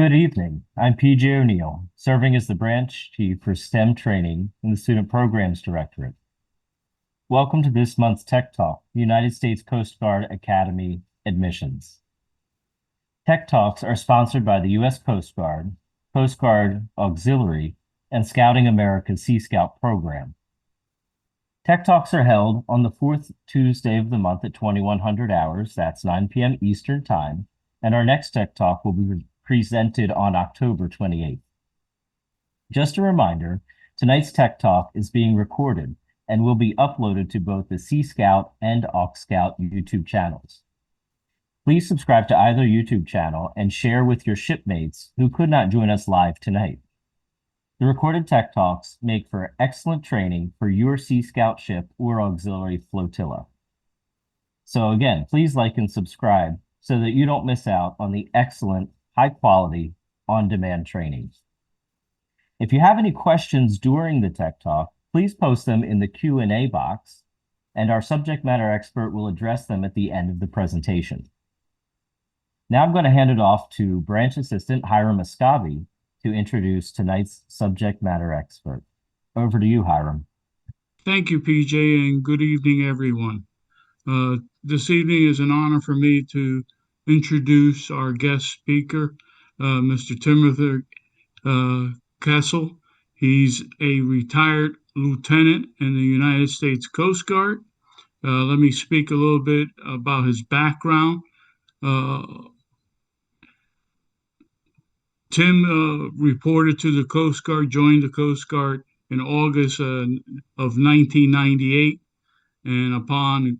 Good evening. I'm PJ O'Neill, serving as the branch chief for STEM training in the Student Programs Directorate. Welcome to this month's Tech Talk, United States Coast Guard Academy Admissions. Tech Talks are sponsored by the U.S. Coast Guard Auxiliary, and Scouting America's Sea Scout program. Tech Talks are held on the fourth Tuesday of the month at 2100 hours, that's 9 p.m. Eastern Time, and our next Tech Talk will be presented on October 28th. Just a reminder, tonight's Tech Talk is being recorded and will be uploaded to both the Sea Scout and Aux Scout YouTube channels. Please subscribe to either YouTube channel and share with your shipmates who could not join us live tonight. The recorded Tech Talks make for excellent training for your Sea Scout ship or auxiliary flotilla. So again, please like and subscribe so that you don't miss out on the excellent, high-quality, on-demand training. If you have any questions during the Tech Talk, please post them in the Q&A box, and our subject matter expert will address them at the end of the presentation. Now I'm going to hand it off to Branch Assistant Hiram Ascabi to introduce tonight's subject matter expert. Over to you, Hiram. Thank you, PJ, and good evening, everyone. This evening is an honor for me to introduce our guest speaker, Mr. Timothy Kessell. He's a retired lieutenant in the United States Coast Guard. Let me speak a little bit about his background. Tim reported to the Coast Guard, joined the Coast Guard in August of 1998, and upon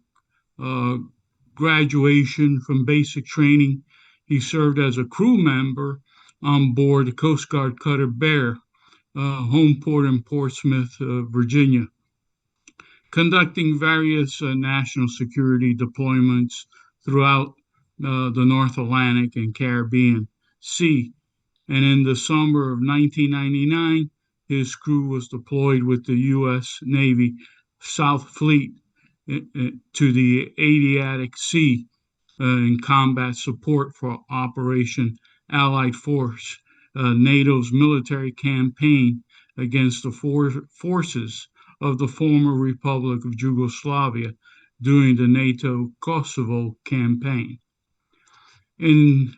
graduation from basic training, he served as a crew member on board the Coast Guard cutter Bear, home port in Portsmouth, Virginia, conducting various national security deployments throughout the North Atlantic and Caribbean Sea. And in the summer of 1999, his crew was deployed with the U.S. Navy South Fleet to the Adriatic Sea in combat support for Operation Allied Force, NATO's military campaign against the forces of the former Republic of Yugoslavia during the NATO Kosovo campaign. In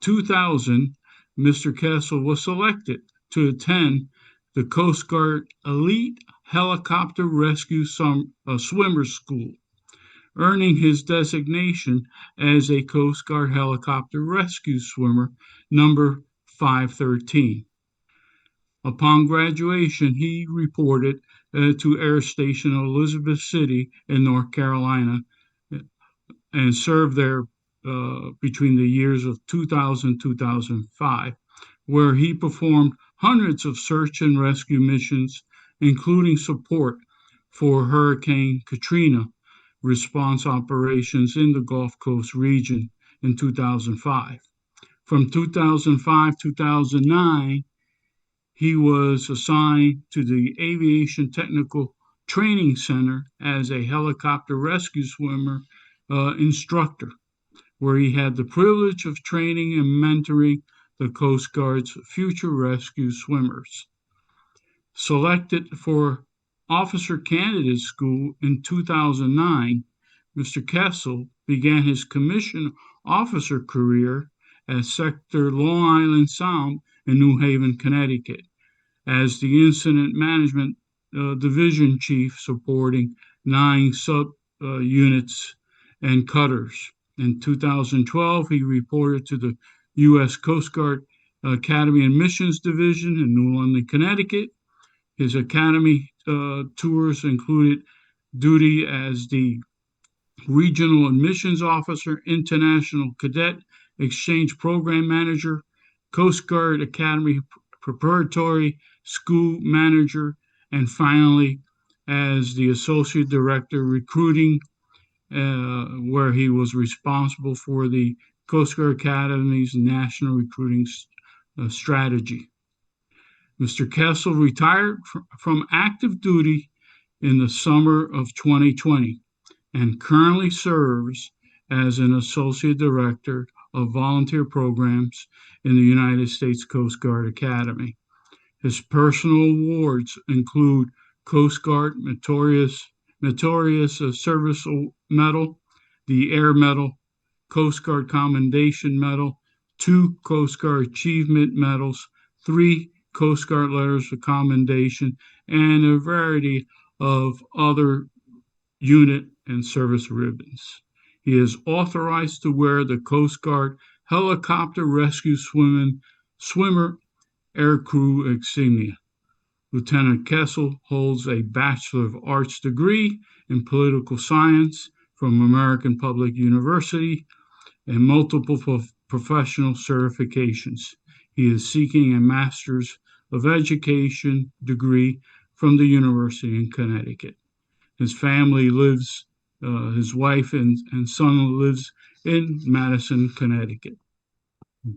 2000, Mr. Kessell was selected to attend the Coast Guard Elite Helicopter Rescue Swimmer School, earning his designation as a Coast Guard Helicopter Rescue Swimmer number 513. Upon graduation, he reported to Air Station Elizabeth City in North Carolina and served there between the years of 2000 and 2005, where he performed hundreds of search and rescue missions, including support for Hurricane Katrina response operations in the Gulf Coast region in 2005. From 2005 to 2009, he was assigned to the Aviation Technical Training Center as a helicopter rescue swimmer instructor, where he had the privilege of training and mentoring the Coast Guard's future rescue swimmers. Selected for Officer Candidate School in 2009, Mr. Kessell began his commissioned officer career at Sector Long Island Sound in New Haven, Connecticut, as the Incident Management Division Chief supporting 9 sub-units and cutters. In 2012, he reported to the U.S. Coast Guard Academy and Missions Division in New London, Connecticut. His academy tours included duty as the Regional Admissions Officer, International Cadet Exchange Program Manager, Coast Guard Academy Preparatory School Manager, and finally as the Associate Director Recruiting, where he was responsible for the Coast Guard Academy's national recruiting strategy. Mr. Kessell retired from active duty in the summer of 2020 and currently serves as an Associate Director of volunteer programs in the United States Coast Guard Academy. His personal awards include Coast Guard Meritorious Service Medal, the Air Medal, Coast Guard Commendation Medal, two Coast Guard Achievement Medals, three Coast Guard Letters of Commendation, and a variety of other unit and service ribbons. He is authorized to wear the Coast Guard Helicopter Rescue Swimmer Aircrew insignia. Lieutenant Kessell holds a Bachelor of Arts degree in political science from American Public University and multiple professional certifications. He is seeking a Master's of Education degree from the University in Connecticut. His family lives, his wife and son lives in Madison, Connecticut.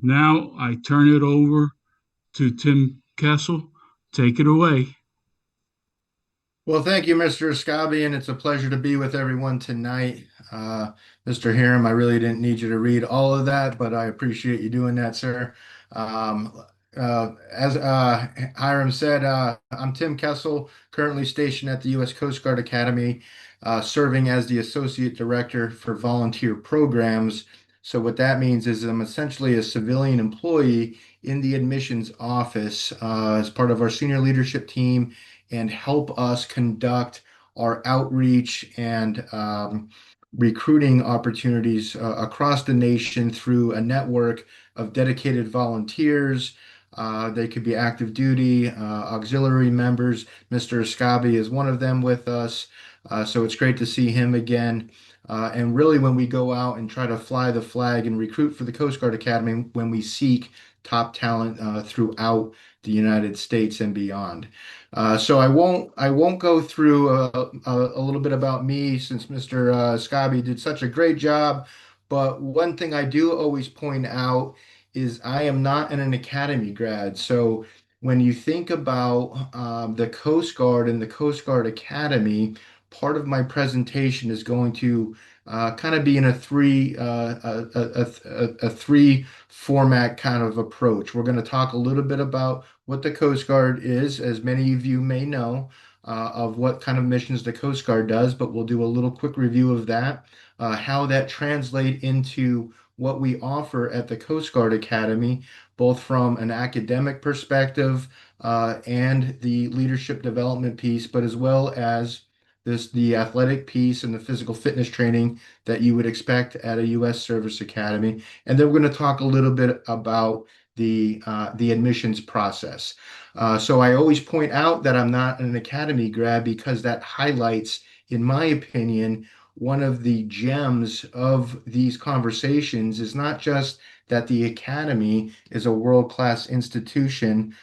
Now I turn it over to Tim Kessell. Take it away. Well, thank you, Mr. Scabi, and it's a pleasure to be with everyone tonight. Mr. Hiram, I really didn't need you to read all of that, but I appreciate you doing that, sir. As Hiram said, I'm Tim Kessell, currently stationed at the U.S. Coast Guard Academy, serving as the Associate Director for Volunteer Programs. So what that means is I'm essentially a civilian employee in the admissions office as part of our senior leadership team and help us conduct our outreach and recruiting opportunities across the nation through a network of dedicated volunteers. They could be active duty, auxiliary members. Mr. Scabi is one of them with us. So it's great to see him again. And really, when we go out and try to fly the flag and recruit for the Coast Guard Academy, when we seek top talent throughout the United States and beyond. So I won't go through a little bit about me since Mr. Scabi did such a great job. But one thing I do always point out is I am not an academy grad. So when you think about the Coast Guard and the Coast Guard Academy, part of my presentation is going to kind of be in a three format kind of approach. We're going to talk a little bit about what the Coast Guard is, as many of you may know, of what kind of missions the Coast Guard does, but we'll do a little quick review of that, how that translate into what we offer at the Coast Guard Academy, both from an academic perspective and the leadership development piece, but as well as the athletic piece and the physical fitness training that you would expect at a U.S. Service Academy. And then we're going to talk a little bit about the admissions process. So I always point out that I'm not an academy grad because that highlights, in my opinion, one of the gems of these conversations is not just that the academy is a world-class institution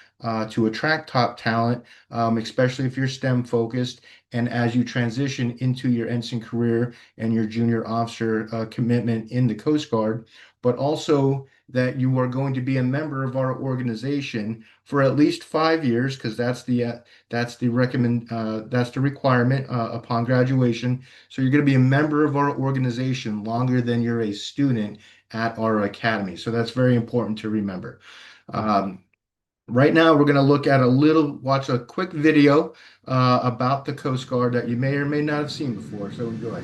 to attract top talent, especially if you're STEM focused, and as you transition into your ensign career and your junior officer commitment in the Coast Guard, but also that you are going to be a member of our organization for at least 5 years, because that's the requirement upon graduation. So you're going to be a member of our organization longer than you're a student at our academy. So that's very important to remember. Right now, we're going to watch a quick video about the Coast Guard that you may or may not have seen before. So enjoy.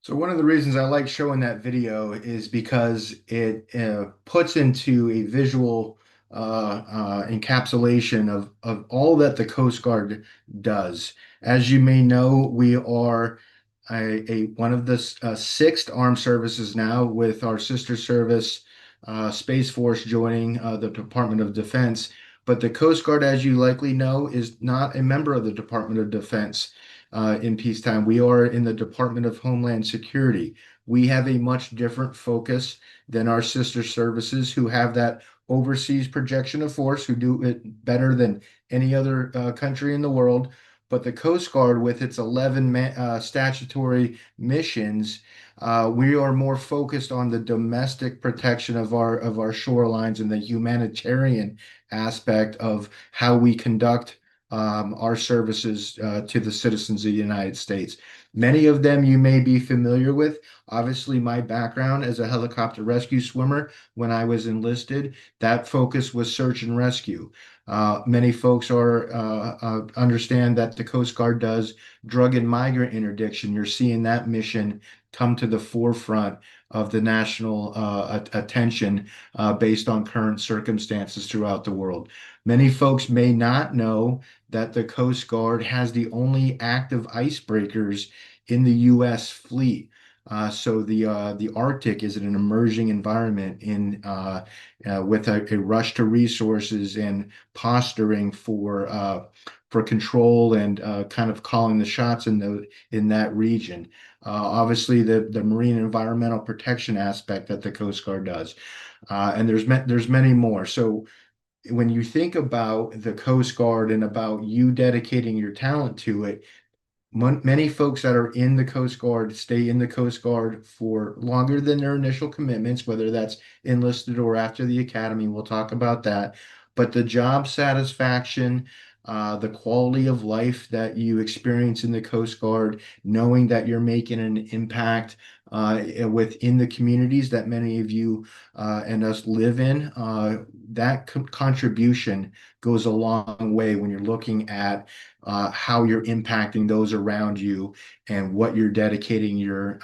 So one of the reasons I like showing that video is because it puts into a visual encapsulation of all that the Coast Guard does. As you may know, we are one of the sixth armed services now, with our sister service, Space Force, joining the Department of Defense. But the Coast Guard, as you likely know, is not a member of the Department of Defense in peacetime. We are in the Department of Homeland Security. We have a much different focus than our sister services, who have that overseas projection of force, who do it better than any other country in the world. But the Coast Guard, with its 11 statutory missions, we are more focused on the domestic protection of our shorelines and the humanitarian aspect of how we conduct our services to the citizens of the United States. Many of them you may be familiar with. Obviously, my background as a helicopter rescue swimmer when I was enlisted, that focus was search and rescue. Many folks understand that the Coast Guard does drug and migrant interdiction. You're seeing that mission come to the forefront of the national attention based on current circumstances throughout the world. Many folks may not know that the Coast Guard has the only active icebreakers in the U.S. fleet. So the Arctic is an emerging environment with a rush to resources and posturing for control and kind of calling the shots in that region. Obviously, the marine environmental protection aspect that the Coast Guard does, and there's many more. So when you think about the Coast Guard and about you dedicating your talent to it, many folks that are in the Coast Guard stay in the Coast Guard for longer than their initial commitments, whether that's enlisted or after the academy. We'll talk about that. But the job satisfaction, the quality of life that you experience in the Coast Guard, knowing that you're making an impact within the communities that many of you and us live in, that contribution goes a long way when you're looking at how you're impacting those around you and what you're dedicating your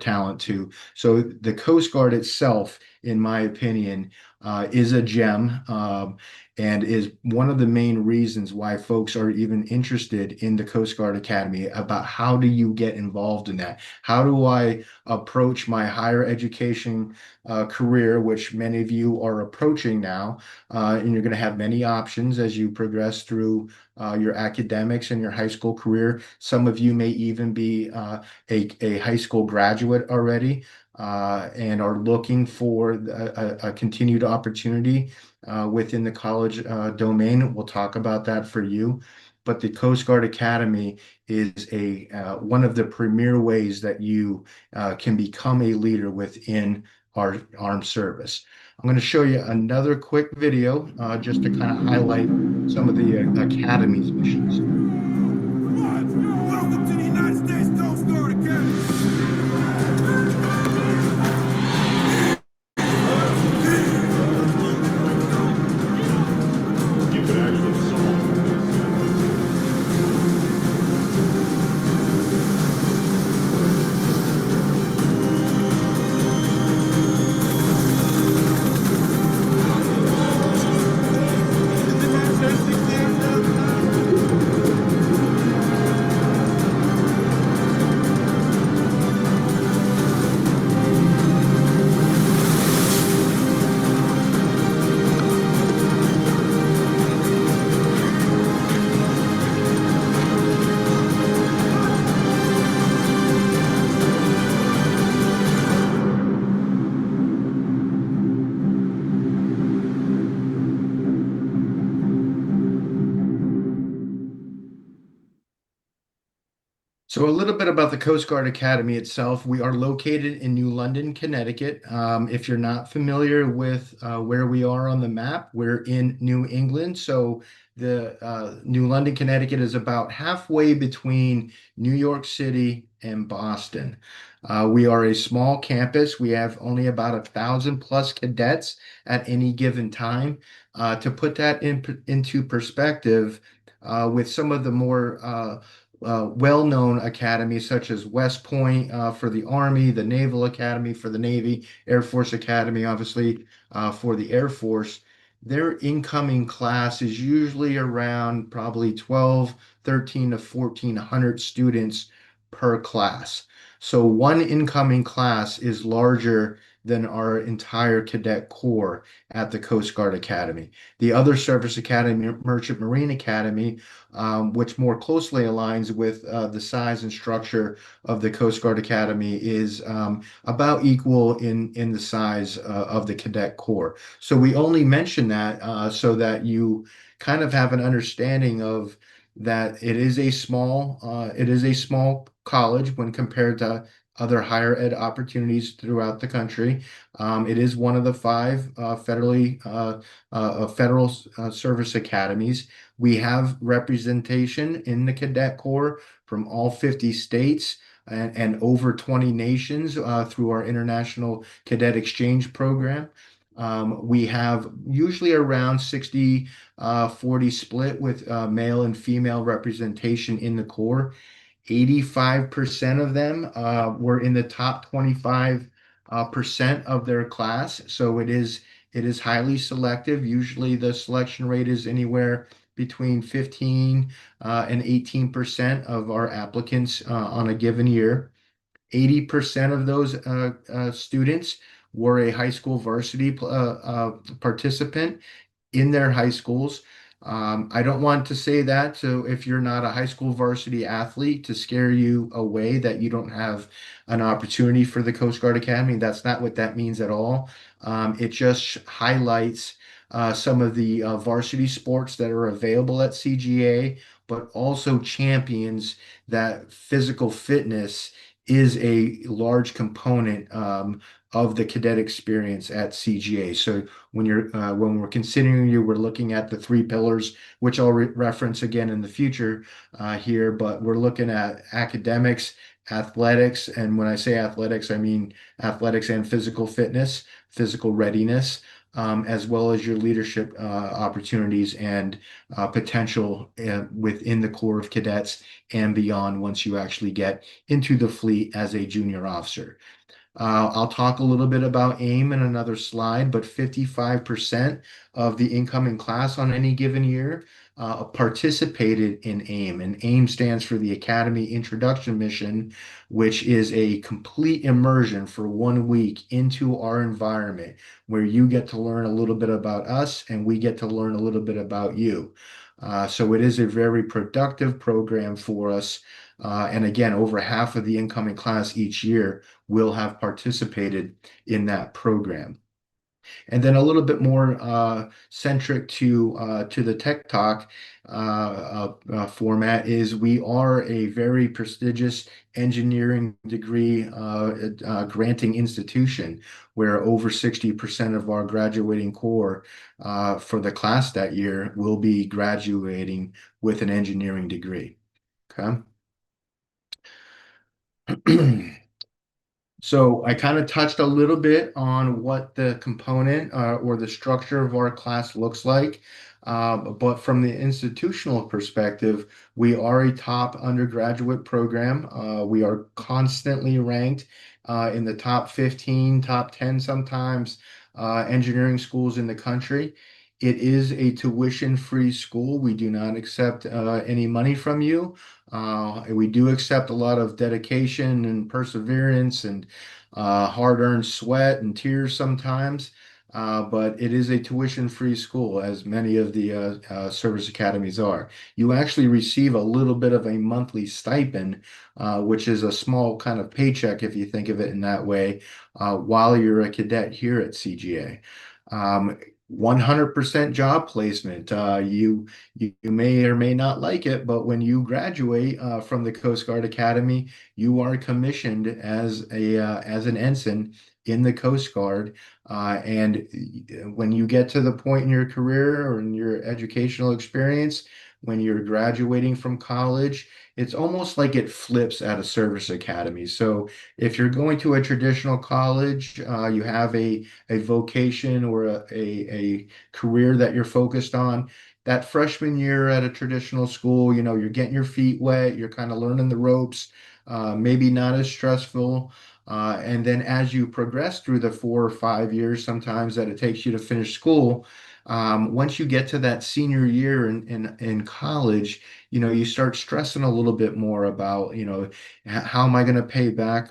talent to. So the Coast Guard itself, in my opinion, is a gem, and is one of the main reasons why folks are even interested in the Coast Guard Academy. About how do you get involved in that? How do I approach my higher education career, which many of you are approaching now, and you're going to have many options as you progress through your academics and your high school career. Some of you may even be a high school graduate already and are looking for a continued opportunity within the college domain. We'll talk about that for you. But the Coast Guard Academy is one of the premier ways that you can become a leader within our armed service. I'm going to show you another quick video just to kind of highlight some of the Academy's missions. Welcome to the United States Coast Guard Academy. You could actually solve So a little bit about the Coast Guard Academy itself. We are located in New London, Connecticut. If you're not familiar with where we are on the map, we're in New England. So the New London, Connecticut is about halfway between New York City and Boston. We are a small campus. We have only about 1,000+ cadets at any given time. To put that into perspective, with some of the more well-known academies such as West Point for the Army, the Naval Academy for the Navy, Air Force Academy, obviously, for the Air Force. their incoming class is usually around probably 12, 13 to 1400 students per class. So one incoming class is larger than our entire cadet corps at the Coast Guard Academy. The other Service Academy, Merchant Marine Academy, which more closely aligns with the size and structure of the Coast Guard Academy, is about equal in the size of the cadet corps. So we only mention that so that you kind of have an understanding of that it is a small college when compared to other higher ed opportunities throughout the country. It is one of the five federal service academies. We have representation in the cadet corps from all 50 states and over 20 nations through our International Cadet Exchange Program. We have usually around 60 40 split with male and female representation in the Corps. 85% of them were in the top 25 percent of their class. So it is highly selective. Usually the selection rate is anywhere between 15 and 18% of our applicants on a given year. 80% of those students were a high school varsity participant in their high schools. I don't want to say that, so if you're not a high school varsity athlete, to scare you away that you don't have an opportunity for the Coast Guard Academy. That's not what that means at all. It just highlights some of the varsity sports that are available at CGA, but also champions that physical fitness is a large component of the cadet experience at CGA. So when we're considering you, we're looking at the three pillars, which I'll reference again in the future here. But we're looking at academics, athletics, and when I say athletics, I mean athletics and physical fitness, physical readiness, as well as your leadership opportunities and potential within the Corps of Cadets and beyond once you actually get into the fleet as a junior officer. I'll talk a little bit about AIM in another slide, but 55% of the incoming class on any given year participated in AIM. And AIM stands for the Academy Introduction Mission, which is a complete immersion for 1 week into our environment where you get to learn a little bit about us and we get to learn a little bit about you. So it is a very productive program for us. And again, over half of the incoming class each year will have participated in that program. And then a little bit more centric to the Tech Talk format is we are a very prestigious engineering degree granting institution where over 60% of our graduating corps for the class that year will be graduating with an engineering degree. Okay. So I kind of touched a little bit on what the component or the structure of our class looks like. But from the institutional perspective, we are a top undergraduate program. We are constantly ranked in the top 15, top 10 sometimes engineering schools in the country. It is a tuition-free school. We do not accept any money from you. We do accept a lot of dedication and perseverance and hard-earned sweat and tears sometimes. But it is a tuition-free school, as many of the service academies are. You actually receive a little bit of a monthly stipend, which is a small kind of paycheck, if you think of it in that way, while you're a cadet here at CGA. 100% job placement. You may or may not like it, but when you graduate from the Coast Guard Academy, you are commissioned as an ensign in the Coast Guard. And when you get to the point in your career or in your educational experience, when you're graduating from college, it's almost like it flips at a service academy. So if you're going to a traditional college, you have a vocation or a career that you're focused on. That freshman year at a traditional school, you know, you're getting your feet wet, you're kind of learning the ropes, maybe not as stressful. And then as you progress through the 4 or 5 years sometimes that it takes you to finish school, Once you get to that senior year in college, you start stressing a little bit more about, how am I going to pay back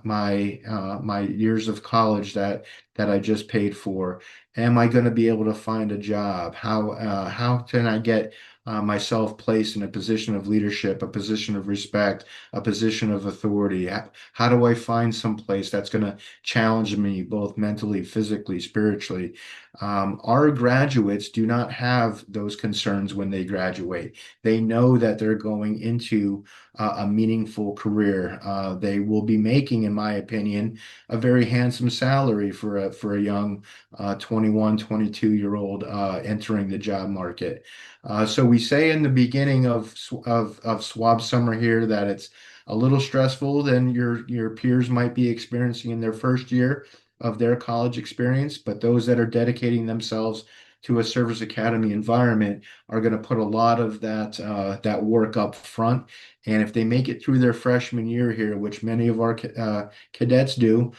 my years of college that I just paid for? Am I going to be able to find a job? How can I get myself placed in a position of leadership, a position of respect, a position of authority? How do I find some place that's going to challenge me both mentally, physically, spiritually? Our graduates do not have those concerns when they graduate. They know that they're going into a meaningful career. They will be making, in my opinion, a very handsome salary for a young 21, 22-year-old entering the job market. So we say in the beginning of Swab Summer here that it's a little stressful than your peers might be experiencing in their first year of their college experience, but those that are dedicating themselves to a service academy environment are going to put a lot of that work up front. And if they make it through their freshman year here, which many of our cadets do,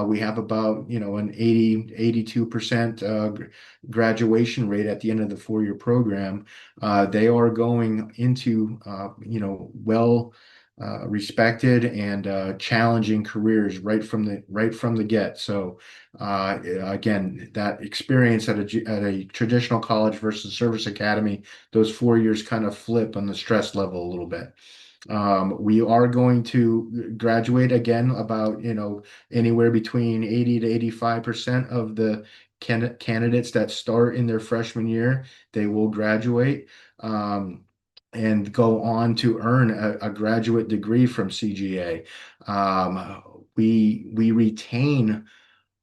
we have about an 82% graduation rate at the end of the 4-year program. They are going into well respected and challenging careers right from the get. So again, that experience at a traditional college versus service academy, those 4 years kind of flip on the stress level a little bit. We are going to graduate again about, anywhere between 80 to 85% of the candidates that start in their freshman year, they will graduate. And go on to earn a graduate degree from CGA. We retain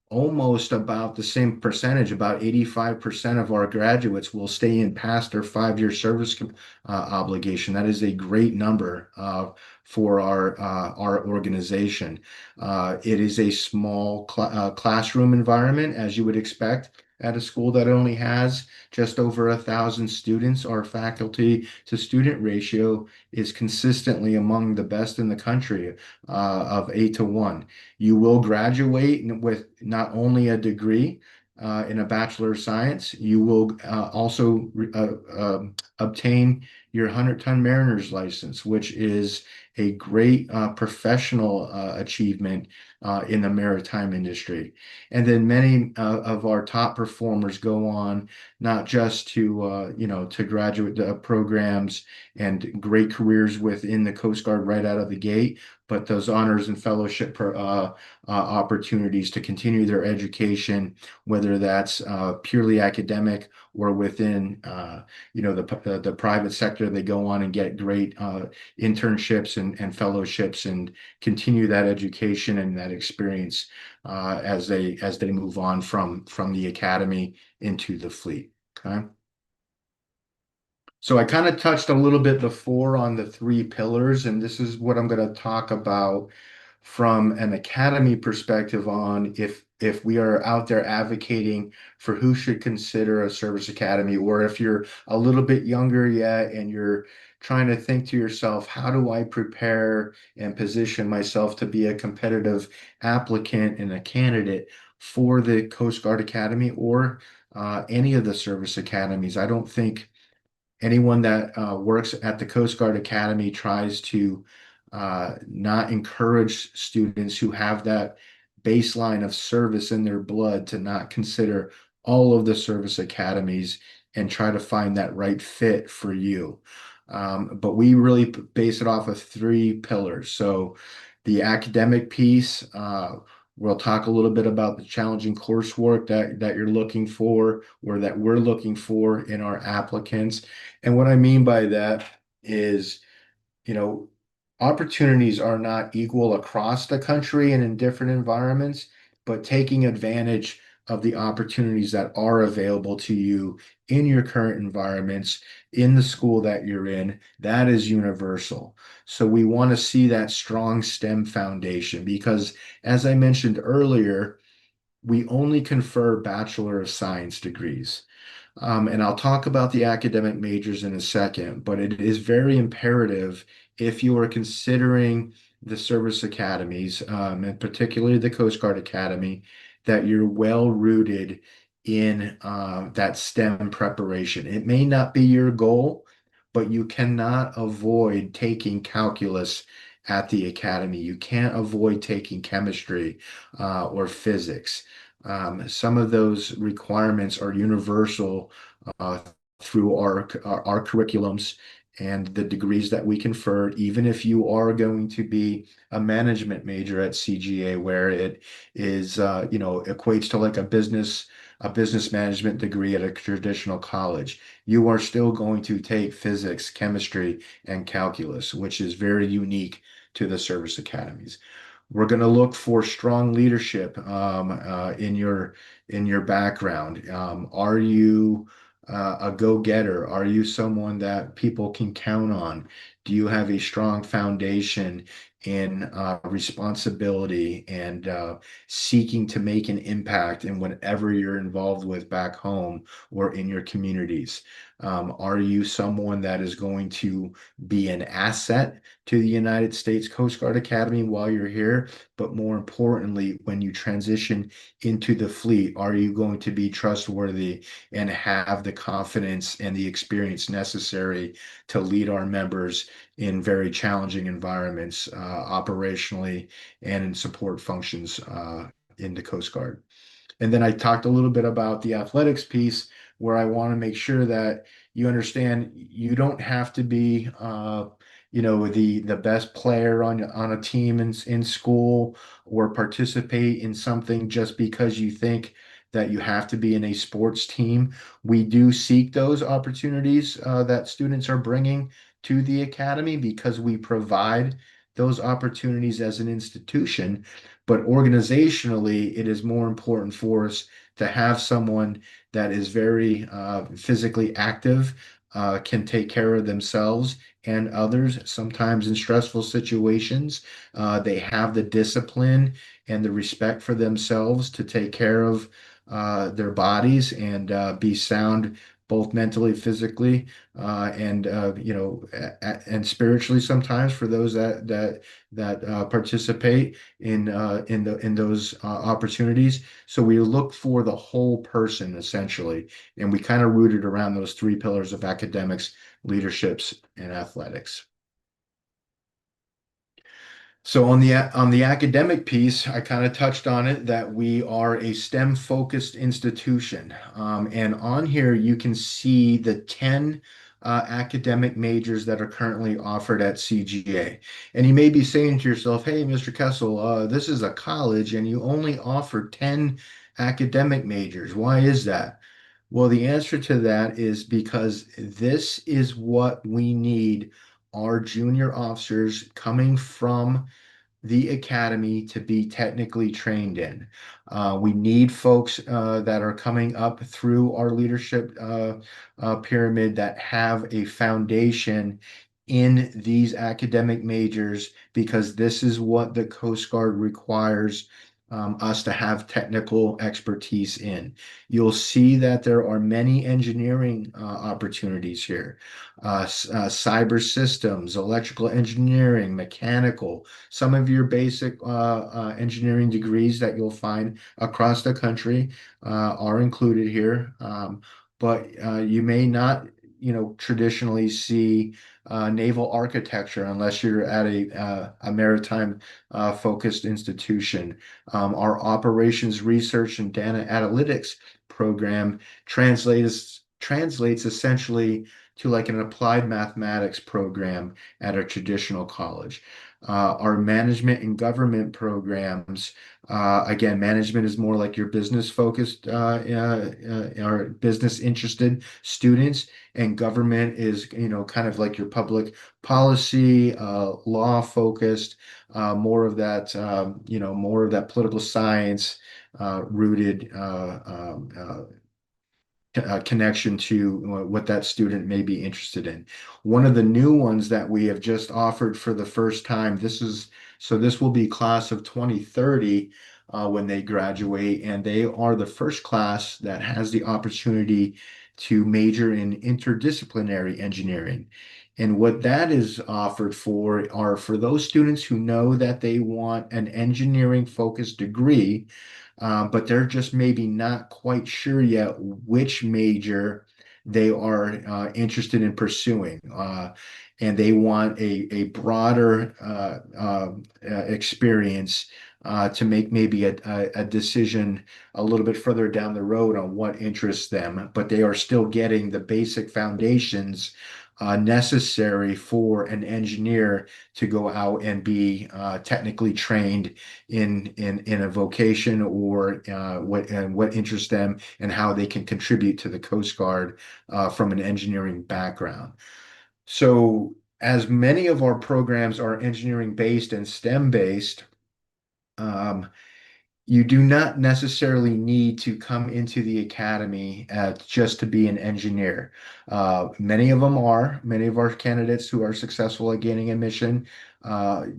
almost about the same percentage, about 85% of our graduates will stay in past their 5-year service obligation. That is a great number for our organization. It is a small classroom environment, as you would expect at a school that only has just over 1,000 students. Our faculty to student ratio is consistently among the best in the country, of 8 to 1. You will graduate with not only a degree in a Bachelor of Science, you will also obtain your 100-ton mariner's license, which is a great professional achievement in the maritime industry. And then many of our top performers go on not just to graduate programs and great careers within the Coast Guard right out of the gate, but those honors and fellowship opportunities to continue their education, whether that's purely academic or within the private sector. They go on and get great internships and fellowships and continue that education and that experience as they move on from the academy into the fleet. Okay. So I kind of touched a little bit before on the 3 pillars, and this is what I'm going to talk about from an academy perspective on if we are out there advocating for who should consider a service academy, or if you're a little bit younger yet and you're trying to think to yourself, how do I prepare and position myself to be a competitive applicant and a candidate for the Coast Guard Academy or any of the service academies? I don't think anyone that works at the Coast Guard Academy tries to not encourage students who have that baseline of service in their blood to not consider all of the service academies and try to find that right fit for you. But we really base it off of 3 pillars. So the academic piece, we'll talk a little bit about the challenging coursework that you're looking for or that we're looking for in our applicants. And what I mean by that is, opportunities are not equal across the country and in different environments, but taking advantage of the opportunities that are available to you in your current environments, in the school that you're in, that is universal. So we want to see that strong STEM foundation because, as I mentioned earlier, we only confer Bachelor of Science degrees. And I'll talk about the academic majors in a second, but it is very imperative if you are considering the service academies, and particularly the Coast Guard Academy, that you're well rooted in that STEM preparation. It may not be your goal, but you cannot avoid taking calculus at the academy. You can't avoid taking chemistry or physics. Some of those requirements are universal uh, through our curriculums and the degrees that we confer, even if you are going to be a management major at CGA, where it is, equates to like a business management degree at a traditional college. You are still going to take physics, chemistry, and calculus, which is very unique to the service academies. We're going to look for strong leadership in your background. Are you a go-getter? Are you someone that people can count on? Do you have a strong foundation in responsibility and seeking to make an impact in whatever you're involved with back home or in your communities? Are you someone that is going to be an asset to the United States Coast Guard Academy while you're here? But more importantly, when you transition into the fleet, are you going to be trustworthy and have the confidence and the experience necessary to lead our members in very challenging environments, operationally and in support functions in the Coast Guard? And then I talked a little bit about the athletics piece, where I want to make sure that you understand you don't have to be, the best player on a team in school or participate in something just because you think that you have to be in a sports team. We do seek those opportunities that students are bringing to the academy because we provide those opportunities as an institution. But organizationally, it is more important for us to have someone that is very physically active, can take care of themselves and others, sometimes in stressful situations. They have the discipline and the respect for themselves to take care of their bodies and be sound both mentally, physically, and spiritually sometimes for those that participate in those opportunities. So we look for the whole person essentially, and we kind of rooted around those three pillars of academics, leaderships, and athletics. So on the academic piece, I kind of touched on it that we are a STEM focused institution. And on here you can see the 10 academic majors that are currently offered at CGA. And you may be saying to yourself, hey, Mr. Kessell, this is a college and you only offer 10 academic majors. Why is that? Well, the answer to that is because this is what we need our junior officers coming from the academy to be technically trained in. We need folks that are coming up through our leadership pyramid that have a foundation in these academic majors, because this is what the Coast Guard requires us to have technical expertise in. You'll see that there are many engineering opportunities here, cyber systems, electrical engineering, mechanical, some of your basic engineering degrees that you'll find across the country are included here. But you may not, traditionally see naval architecture unless you're at a maritime focused institution. Our operations research and data analytics program translates essentially to like an applied mathematics program at a traditional college. Our management and government programs, again, management is more like your business focused or business interested students, and government is, kind of like your public policy, law focused, more of that political science rooted connection to what that student may be interested in. One of the new ones that we have just offered for the first time, this will be class of 2030 when they graduate, and they are the first class that has the opportunity to major in interdisciplinary engineering. And what that is offered for are for those students who know that they want an engineering focused degree, but they're just maybe not quite sure yet which major they are interested in pursuing. And they want a broader experience to make maybe a decision a little bit further down the road on what interests them, but they are still getting the basic foundations necessary for an engineer to go out and be technically trained in a vocation or what interests them and how they can contribute to the Coast Guard from an engineering background. So, as many of our programs are engineering based and STEM based, um, you do not necessarily need to come into the academy just to be an engineer. Many of our candidates who are successful at gaining admission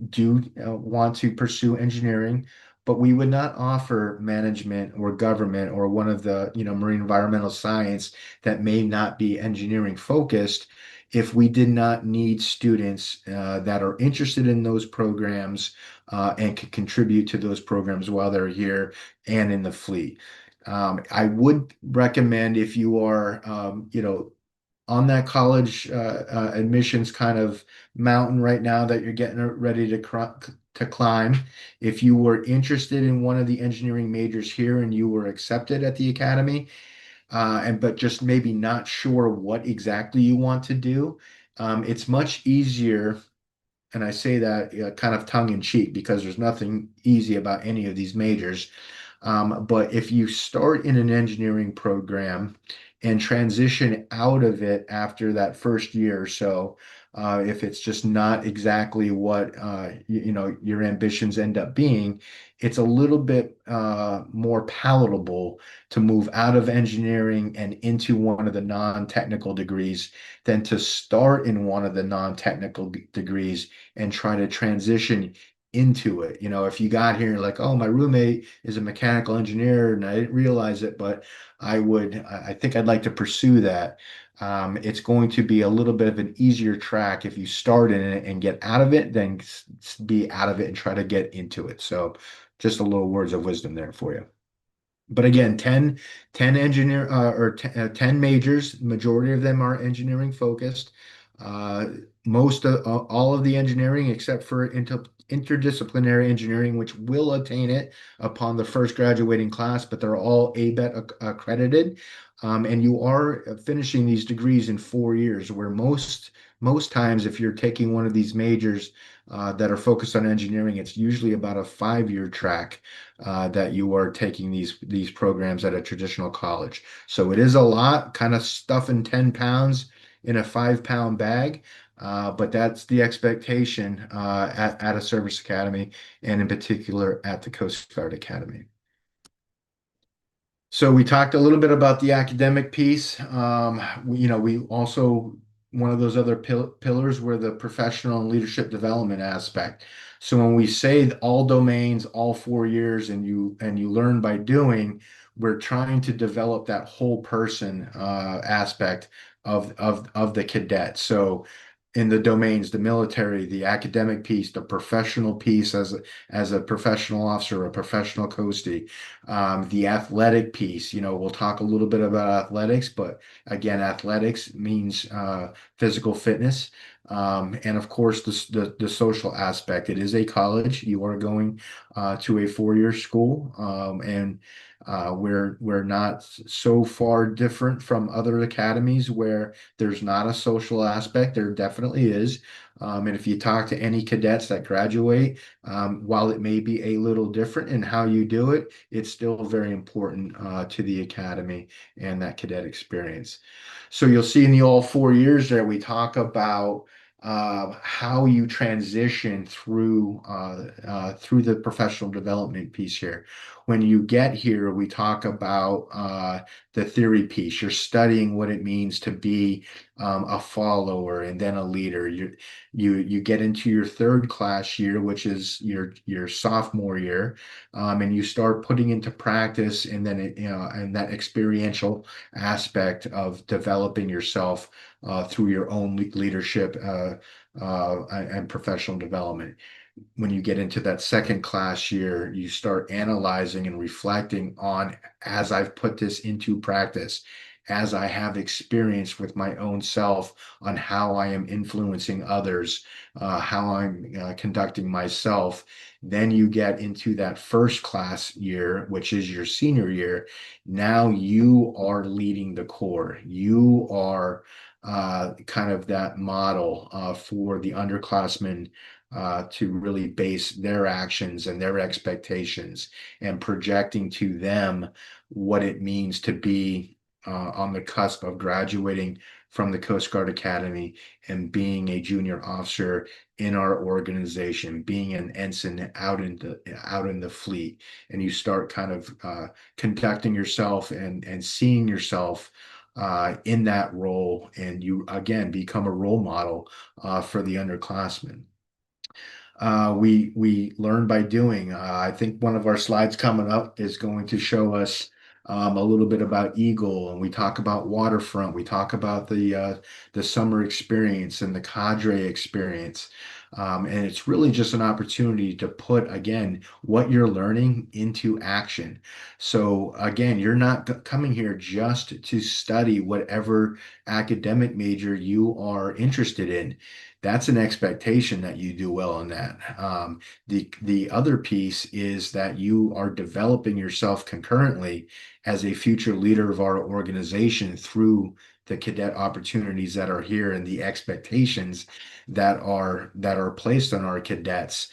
do want to pursue engineering, but we would not offer management or government or one of the, marine environmental science that may not be engineering focused if we did not need students that are interested in those programs and can contribute to those programs while they're here and in the fleet. I would recommend if you are, on that college admissions kind of mountain right now that you're getting ready to climb. If you were interested in one of the engineering majors here and you were accepted at the academy, but just maybe not sure what exactly you want to do, it's much easier, and I say that kind of tongue in cheek because there's nothing easy about any of these majors. But if you start in an engineering program and transition out of it after that first year or so, if it's just not exactly what your ambitions end up being, it's a little bit more palatable to move out of engineering and into one of the non-technical degrees than to start in one of the non-technical degrees and try to transition into it. If you got here like, oh, my roommate is a mechanical engineer and I didn't realize it, but I think I'd like to pursue that. It's going to be a little bit of an easier track if you start in it and get out of it than be out of it and try to get into it. So just a little words of wisdom there for you. But again, 10 majors, majority of them are engineering focused. Uh, most of all of the engineering, except for interdisciplinary engineering, which will attain it upon the first graduating class, but they're all ABET accredited. And you are finishing these degrees in 4 years, where most times, if you're taking one of these majors that are focused on engineering, it's usually about a 5-year track that you are taking these programs at a traditional college. So it is a lot, kind of stuffing 10 pounds in a 5-pound bag. But that's the expectation at a service academy, and in particular at the Coast Guard Academy. So we talked a little bit about the academic piece. We also, one of those other pillars were the professional and leadership development aspect. So when we say all domains, all 4 years, and you learn by doing, we're trying to develop that whole person aspect of the cadet. So in the domains, the military, the academic piece, the professional piece as a professional officer, a professional coastie, the athletic piece. We'll talk a little bit about athletics, but again, athletics means physical fitness. And of course, the social aspect. It is a college. You are going to a 4-year school, and we're not so far different from other academies where there's not a social aspect. There definitely is. And if you talk to any cadets that graduate, while it may be a little different in how you do it, it's still very important to the academy and that cadet experience. So you'll see in the all 4 years there, we talk about how you transition through the professional development piece here. When you get here, we talk about the theory piece. You're studying what it means to be a follower and then a leader. You get into your third class year, which is your sophomore year, and you start putting into practice, and then and that experiential aspect of developing yourself through your own leadership and professional development. when you get into that second class year, you start analyzing and reflecting on, as I've put this into practice, as I have experience with my own self on how I am influencing others, how I'm conducting myself. Then you get into that first class year, which is your senior year. Now you are leading the core. You are kind of that model for the underclassmen to really base their actions and their expectations and projecting to them what it means to be on the cusp of graduating from the Coast Guard Academy and being a junior officer in our organization, being an ensign out in the fleet, and you start kind of conducting yourself and seeing yourself in that role, and you again become a role model for the underclassmen. We learn by doing. I think one of our slides coming up is going to show us a little bit about Eagle, and we talk about waterfront. We talk about the summer experience and the cadre experience. And it's really just an opportunity to put, again, what you're learning into action. So again, you're not coming here just to study whatever academic major you are interested in. That's an expectation that you do well in that. The other piece is that you are developing yourself concurrently as a future leader of our organization through the cadet opportunities that are here and the expectations that are placed on our cadets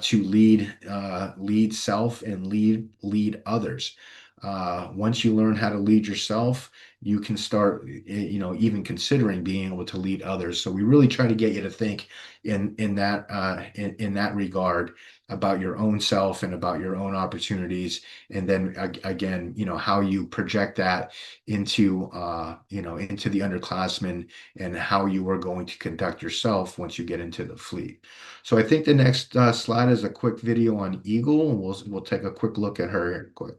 to lead self and lead others. Once you learn how to lead yourself, you can start, even considering being able to lead others. So we really try to get you to think in that regard about your own self and about your own opportunities, and then again, how you project that into the underclassmen and how you are going to conduct yourself once you get into the fleet. So I think the next slide is a quick video on Eagle, and we'll take a quick look at her here quick.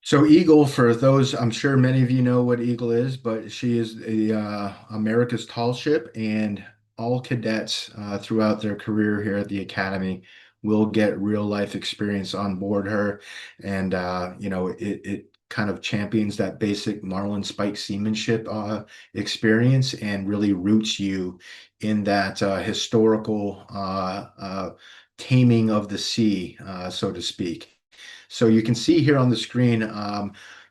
So Eagle, for those, I'm sure many of you know what Eagle is, but she is America's tall ship, and all cadets throughout their career here at the Academy will get real life experience on board her, and it kind of champions that basic Marlin Spike seamanship experience and really roots you in that historical taming of the sea, so to speak. So you can see here on the screen,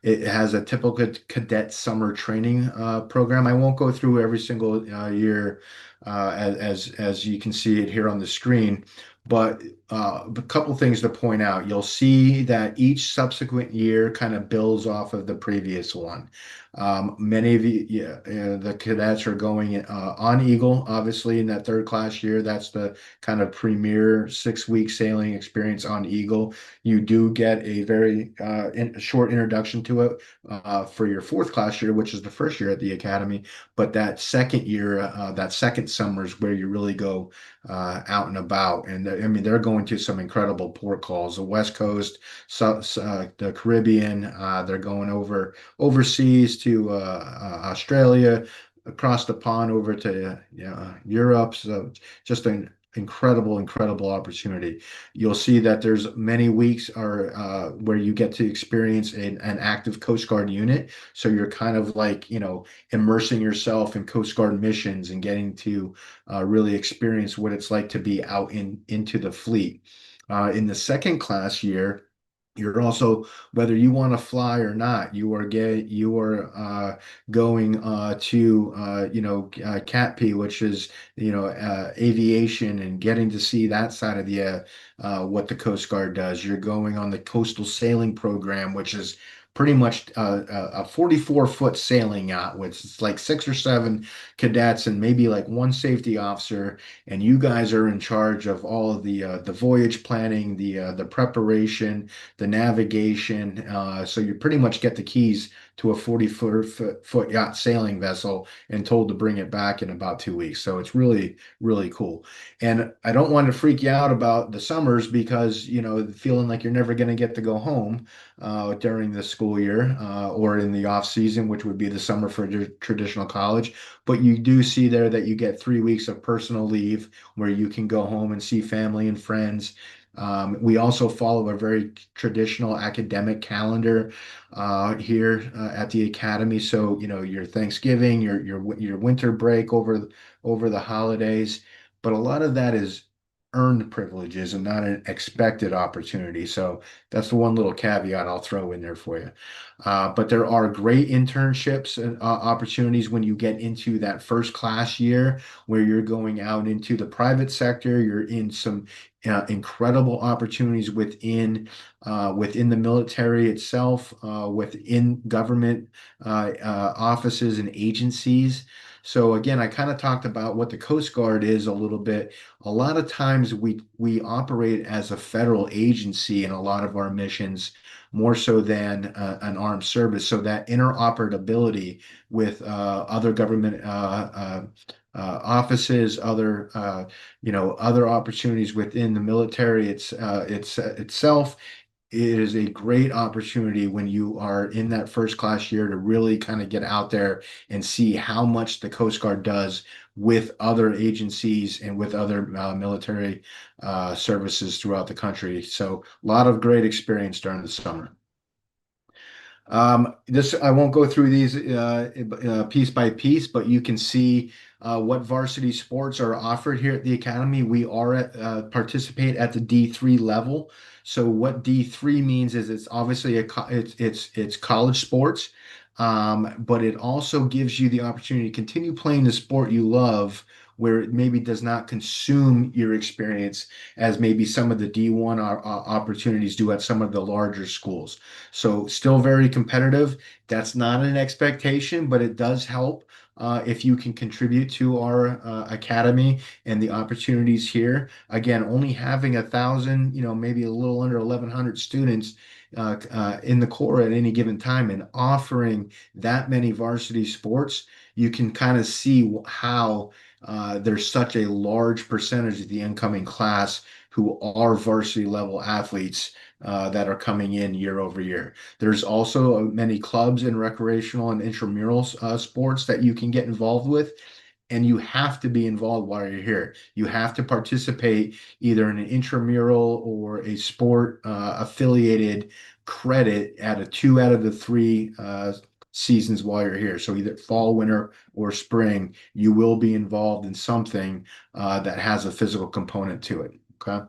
it has a typical cadet summer training program. I won't go through every single year as you can see it here on the screen, but a couple things to point out. You'll see that each subsequent year kind of builds off of the previous one. Many of you, the cadets are going on Eagle, obviously, in that third class year. That's the kind of premier 6-week sailing experience on Eagle. You do get a very short introduction to it for your fourth class year, which is the first year at the Academy. But that second year, that second summer is where you really go out and about. And I mean, they're going to some incredible port calls, the West Coast, the Caribbean. They're going overseas to Australia, across the pond over to Europe. So just an incredible opportunity. You'll see that there's many weeks are where you get to experience an active Coast Guard unit. So you're kind of like, immersing yourself in Coast Guard missions and getting to really experience what it's like to be out into the fleet. In the second class year, you're also, whether you want to fly or not, you are going to CATP, which is aviation, and getting to see that side of the what the Coast Guard does. You're going on the coastal sailing program, which is pretty much a 44-foot sailing yacht with it's like 6 or 7 cadets and maybe like one safety officer, and you guys are in charge of all of the voyage planning, the preparation, the navigation. So you pretty much get the keys to a 40-foot yacht sailing vessel and told to bring it back in about 2 weeks. So it's really cool. And I don't want to freak you out about the summers because, feeling like you're never going to get to go home during the school year or in the off season, which would be the summer for traditional college. But you do see there that you get 3 weeks of personal leave where you can go home and see family and friends. We also follow a very traditional academic calendar here at the academy. So, your Thanksgiving, your winter break over the holidays, but a lot of that is earned privileges and not an expected opportunity. So that's the one little caveat I'll throw in there for you. But there are great internships and opportunities when you get into that first class year where you're going out into the private sector. You're in some incredible opportunities within the military itself, within government offices and agencies. So again, I kind of talked about what the Coast Guard is a little bit. A lot of times we operate as a federal agency in a lot of our missions, more so than an armed service. So that interoperability with other government offices, other opportunities within the military itself. It is a great opportunity when you are in that first class year to really kind of get out there and see how much the Coast Guard does with other agencies and with other military services throughout the country. So a lot of great experience during the summer. This I won't go through these piece by piece, but you can see what varsity sports are offered here at the academy. We are participate at the D3 level. So what D3 means is it's obviously it's college sports, but it also gives you the opportunity to continue playing the sport you love, where it maybe does not consume your experience as maybe some of the D1 opportunities do at some of the larger schools. So still very competitive. That's not an expectation, but it does help if you can contribute to our academy and the opportunities here. Again, only having 1,000, maybe a little under 1,100 students in the Corps at any given time, and offering that many varsity sports, you can kind of see how there's such a large percentage of the incoming class who are varsity level athletes that are coming in year over year. There's also many clubs and recreational and intramural sports that you can get involved with. And you have to be involved while you're here. You have to participate either in an intramural or a sport affiliated credit at a 2 out of the 3 seasons while you're here. So either fall, winter, or spring, you will be involved in something that has a physical component to it. Okay.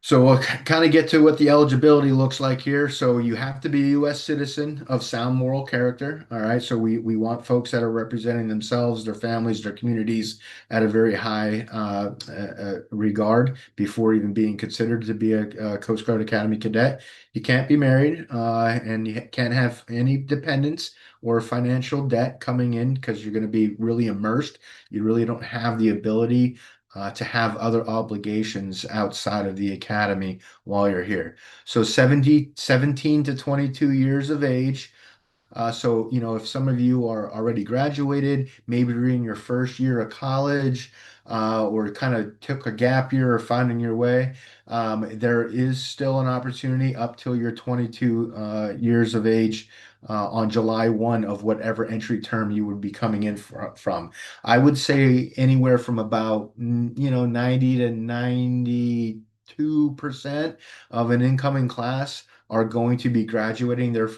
So we'll kind of get to what the eligibility looks like here. So you have to be a U.S. citizen of sound moral character. All right. So we want folks that are representing themselves, their families, their communities at a very high regard before even being considered to be a Coast Guard Academy cadet. You can't be married and you can't have any dependents or financial debt coming in because you're going to be really immersed. You really don't have the ability to have other obligations outside of the academy while you're here. So 17 to 22 years of age, So, if some of you are already graduated, maybe you're in your first year of college, or kind of took a gap year or finding your way, there is still an opportunity up till you're 22 years of age on July 1 of whatever entry term you would be coming in from. I would say anywhere from about 90 to 92% of an incoming class are going to be graduating their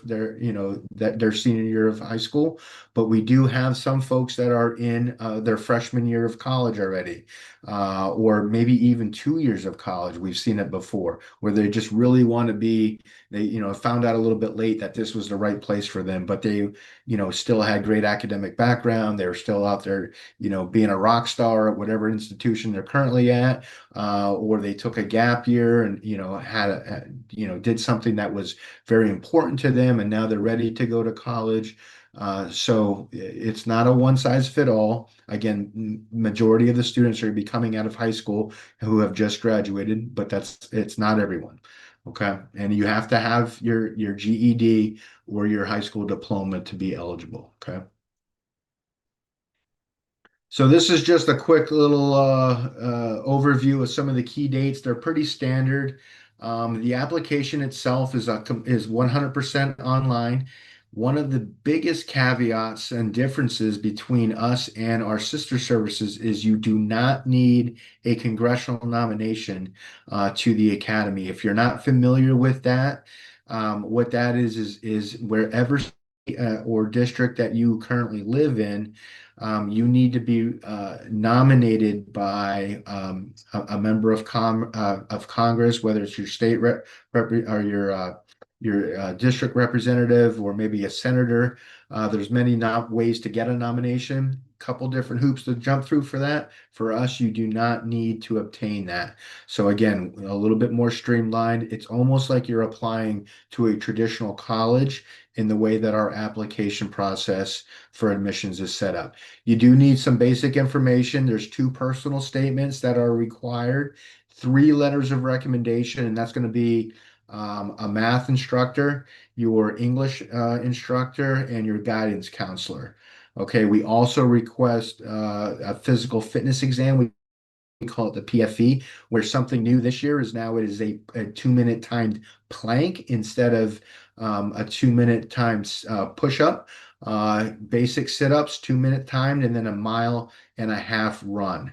senior year of high school, but we do have some folks that are in their freshman year of college already, or maybe even 2 years of college. We've seen it before where they just really want to be. They found out a little bit late that this was the right place for them, but they still had great academic background. They were still out there being a rock star at whatever institution they're currently at, or they took a gap year and did something that was very important to them, and now they're ready to go to college. So it's not a one size fit all. Again, majority of the students are going to be coming out of high school who have just graduated, but it's not everyone. Okay, and you have to have your GED or your high school diploma to be eligible. Okay. So this is just a quick little overview of some of the key dates. They're pretty standard. The application itself is 100% online. One of the biggest caveats and differences between us and our sister services is you do not need a congressional nomination to the academy. If you're not familiar with that, what that is wherever or district that you currently live in, you need to be nominated by a member of Congress, whether it's your state or your district representative, or maybe a senator. There's many ways to get a nomination. Couple different hoops to jump through for that. For us, you do not need to obtain that. So again, a little bit more streamlined. It's almost like you're applying to a traditional college in the way that our application process for admissions is set up. You do need some basic information. There's 2 personal statements that are required, 3 letters of recommendation, and that's going to be a math instructor, your English instructor, and your guidance counselor. Okay, we also request a physical fitness exam. We call it the PFE, where something new this year is now it is a 2-minute timed plank instead of a 2-minute timed push-up. Basic sit-ups, 2-minute timed, and then a 1.5 mile run.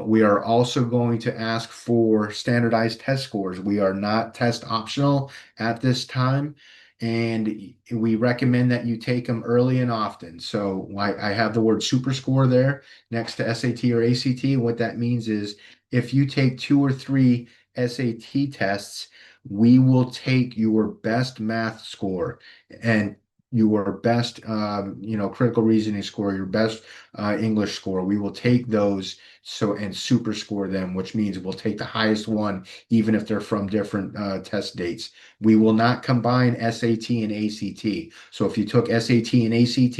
We are also going to ask for standardized test scores. We are not test optional at this time, and we recommend that you take them early and often. So I have the word super score there next to SAT or ACT. What that means is if you take 2 or 3 SAT tests, we will take your best math score and your best critical reasoning score, your best English score. We will take those and super score them, which means we'll take the highest one even if they're from different test dates. We will not combine SAT and ACT. So if you took SAT and ACT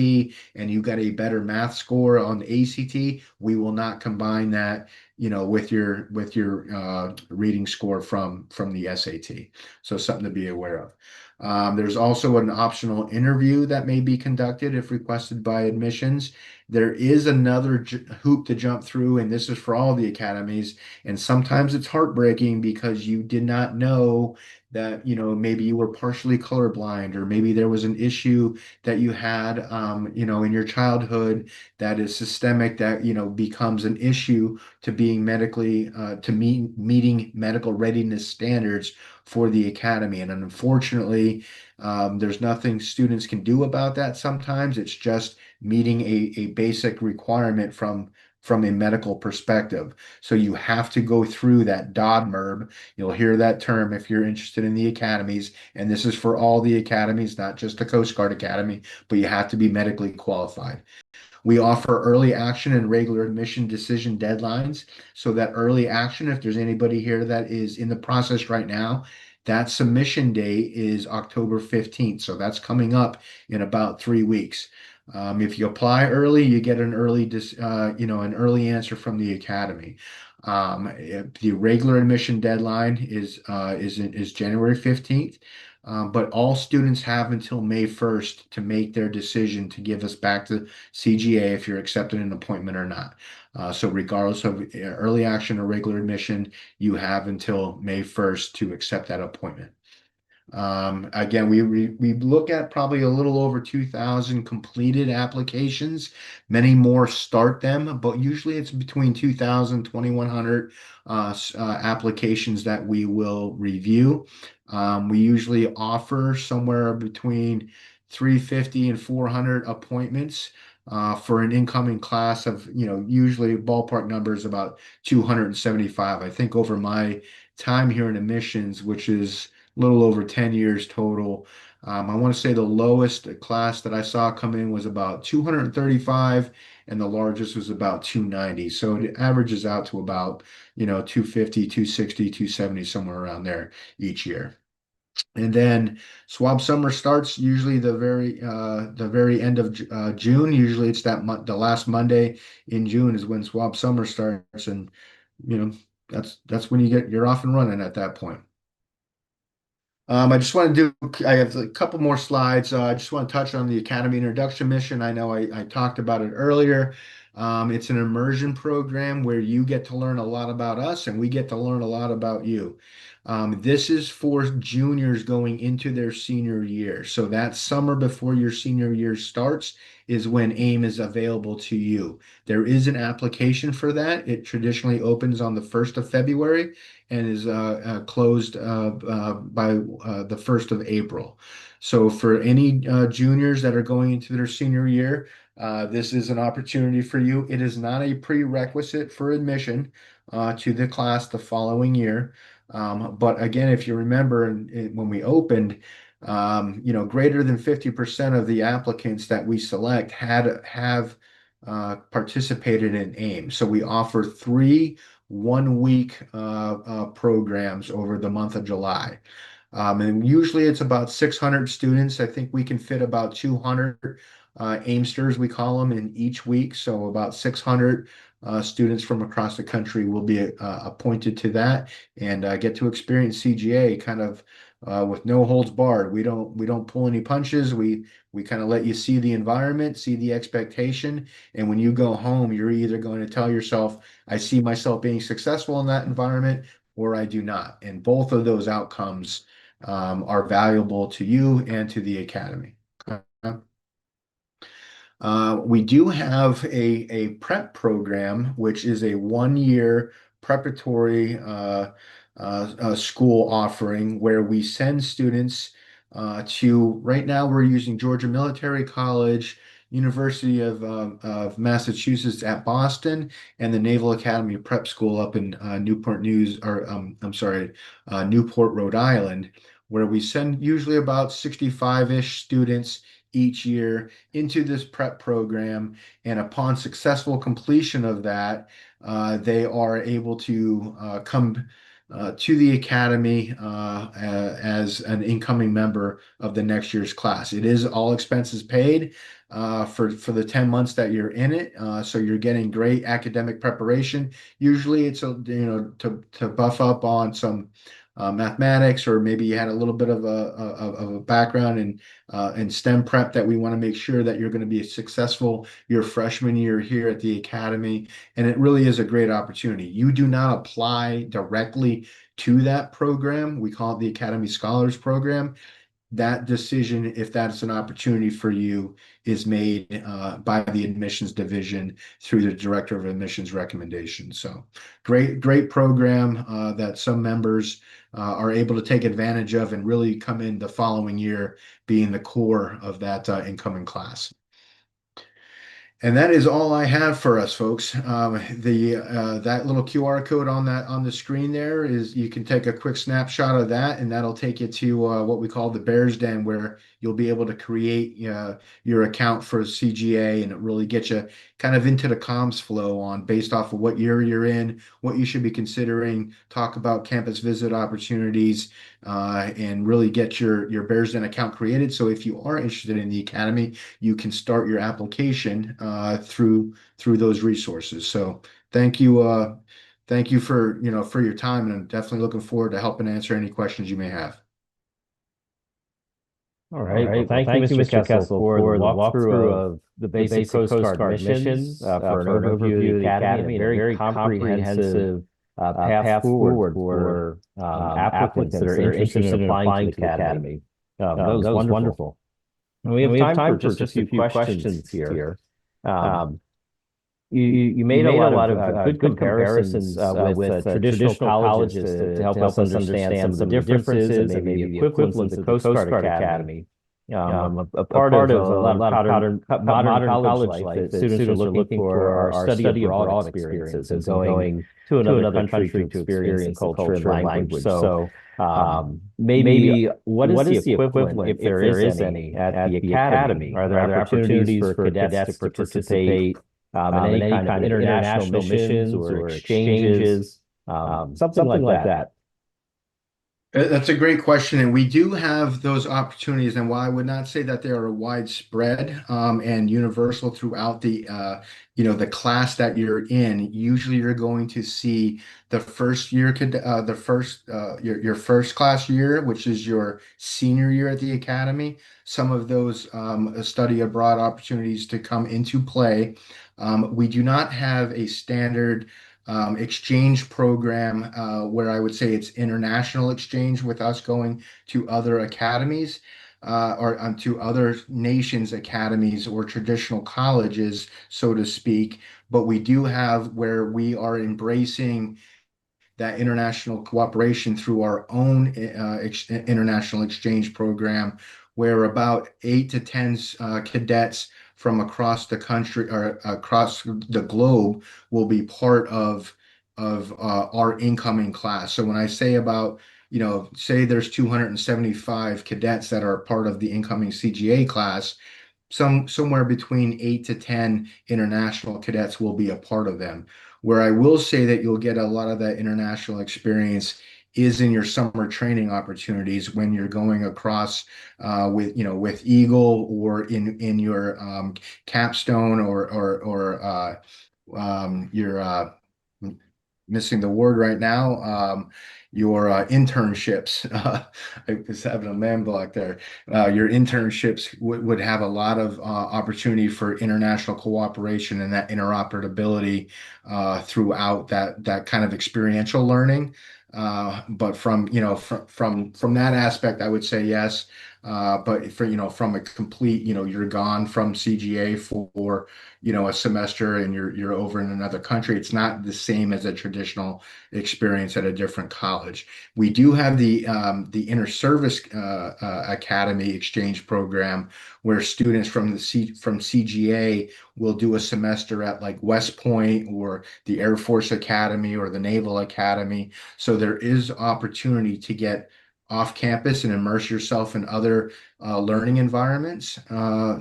and you got a better math score on the ACT, we will not combine that with your reading score from the SAT. So something to be aware of. There's also an optional interview that may be conducted if requested by admissions. There is another hoop to jump through, and this is for all the academies. And sometimes it's heartbreaking because you did not know that, maybe you were partially colorblind, or maybe there was an issue that you had, in your childhood that is systemic, that, becomes an issue to being medically, to meeting medical readiness standards for the academy. And unfortunately, there's nothing students can do about that sometimes. It's just meeting a basic requirement from a medical perspective. So you have to go through that DODMERB. You'll hear that term if you're interested in the academies, and this is for all the academies, not just the Coast Guard Academy, but you have to be medically qualified. We offer early action and regular admission decision deadlines. So that early action, if there's anybody here that is in the process right now, that submission day is October 15th. So that's coming up in about 3 weeks. If you apply early, you get an early answer from the academy. The regular admission deadline is January 15th. But all students have until May 1st to make their decision to give us back to CGA if you're accepted an appointment or not. So regardless of early action or regular admission, you have until May 1st to accept that appointment. Again, we look at probably a little over 2,000 completed applications. Many more start them, but usually it's between 2,000, 2,100 applications that we will review. We usually offer somewhere between 350 and 400 appointments for an incoming class of, usually ballpark numbers about 275. I think over my time here in admissions, which is little over 10 years total. I want to say the lowest class that I saw come in was about 235 and the largest was about 290. So it averages out to about, 250, 260, 270, somewhere around there each year. And then swab summer starts usually the very end of June. Usually it's the last Monday in June is when swab summer starts, and you know that's when you're off and running at that point. I just want to I have a couple more slides. I just want to touch on the Academy Introduction Mission. I know I talked about it earlier. It's an immersion program where you get to learn a lot about us and we get to learn a lot about you. This is for juniors going into their senior year. So that summer before your senior year starts is when AIM is available to you. There is an application for that. It traditionally opens on the 1st of February and is closed by the 1st of April. So for any juniors that are going into their senior year, this is an opportunity for you. It is not a prerequisite for admission to the class the following year. But again, if you remember when we opened, greater than 50% of the applicants that we select have participated in AIM. So we offer 3 1 week programs over the month of July. And usually it's about 600 students. I think we can fit about 200 Aimsters, we call them, in each week. So about 600 students from across the country will be appointed to that and get to experience CGA kind of with no holds barred. We don't pull any punches. We kind of let you see the environment, see the expectation, and when you go home, you're either going to tell yourself, I see myself being successful in that environment, or I do not. And both of those outcomes are valuable to you and to the academy. We do have a prep program, which is a 1 year preparatory school offering where we send students right now we're using Georgia Military College, University of Massachusetts at Boston, and the Naval Academy Prep School up in Newport, Rhode Island, where we send usually about 65-ish students each year into this prep program. And upon successful completion of that, they are able to come to the academy as an incoming member of the next year's class. It is all expenses paid for the 10 months that you're in it. So you're getting great academic preparation. Usually it's to buff up on some mathematics, or maybe you had a little bit of a background in STEM prep that we want to make sure that you're going to be successful your freshman year here at the academy. And it really is a great opportunity. You do not apply directly to that program. We call it the Academy Scholars Program. That decision, if that's an opportunity for you, is made by the admissions division through the director of admissions recommendation. So great program that some members are able to take advantage of and really come in the following year being the core of that incoming class. And that is all I have for us, folks. That little QR code on the screen there is, you can take a quick snapshot of that, and that'll take you to what we call the Bears Den, where you'll be able to create your account for CGA, and it really gets you kind of into the comms flow on based off of what year you're in, what you should be considering, talk about campus visit opportunities, and really get your Bears Den account created. So if you are interested in the academy, you can start your application through those resources. So thank you for your time, and I'm definitely looking forward to helping answer any questions you may have. All right. Well, thank you, Mr. Kessell, for the walkthrough of the basic Coast Guard missions, for an overview of the Academy, and a very comprehensive path forward for applicants that are interested in applying to the Academy. That was wonderful. And we have time for just a few questions here. Um, you made a lot of good comparisons with traditional colleges to help us understand some of the differences and maybe the equivalents of the Coast Guard Academy. A part of a lot of modern college life that students are looking for are study abroad experiences and going to another country to experience the culture and language. So maybe what is the equivalent, if there is any, at the academy? Are there opportunities for cadets to participate in any kind of international missions or exchanges, something like that? That's a great question, and we do have those opportunities. And while I would not say that they are widespread and universal throughout the class that you're in, usually you're going to see the first year, your first class year, which is your senior year at the academy. Some of those study abroad opportunities to come into play. We do not have a standard exchange program where I would say it's international exchange with us going to other academies or to other nations' academies or traditional colleges, so to speak. But we do have where we are embracing that international cooperation through our own international exchange program, where about 8 to 10 cadets from across the country or across the globe will be part of our incoming class. So when I say about, say there's 275 cadets that are part of the incoming CGA class, somewhere between 8 to 10 international cadets will be a part of them. Where I will say that you'll get a lot of that international experience is in your summer training opportunities when you're going across with Eagle or in your capstone or your missing the word right now. Your internships. I was having a man block there. Your internships would have a lot of opportunity for international cooperation and that interoperability throughout that kind of experiential learning. But from that aspect, I would say yes. But from a complete, you're gone from CGA for a semester and you're over in another country. It's not the same as a traditional experience at a different college. We do have the inter-service academy exchange program where students from CGA will do a semester at like West Point or the Air Force Academy or the Naval Academy. So there is opportunity to get off campus and immerse yourself in other learning environments.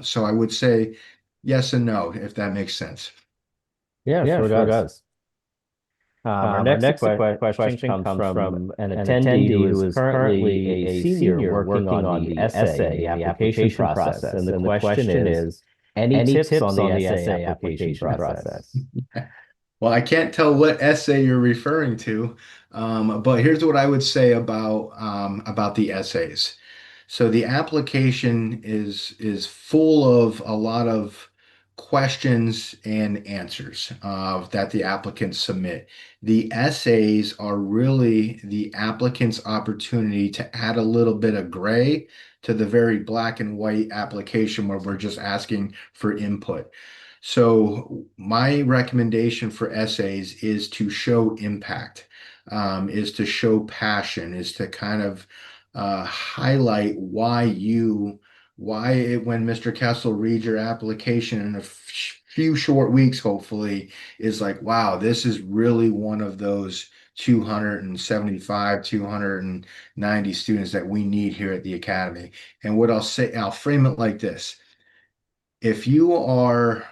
So I would say yes and no, if that makes sense. Yeah, sure does. Our next question comes from an attendee who is currently a senior working on the essay, the application process. And the question is, any tips on the essay application process? Well, I can't tell what essay you're referring to, but here's what I would say about the essays. So the application is full of a lot of questions and answers that the applicants submit. The essays are really the applicant's opportunity to add a little bit of gray to the very black and white application where we're just asking for input. So my recommendation for essays is to show impact, is to show passion, is to kind of highlight when Mr. Kessell reads your application in a few short weeks, hopefully, is like, wow, this is really one of those 275, 290 students that we need here at the Academy. And what I'll say, I'll frame it like this. If we're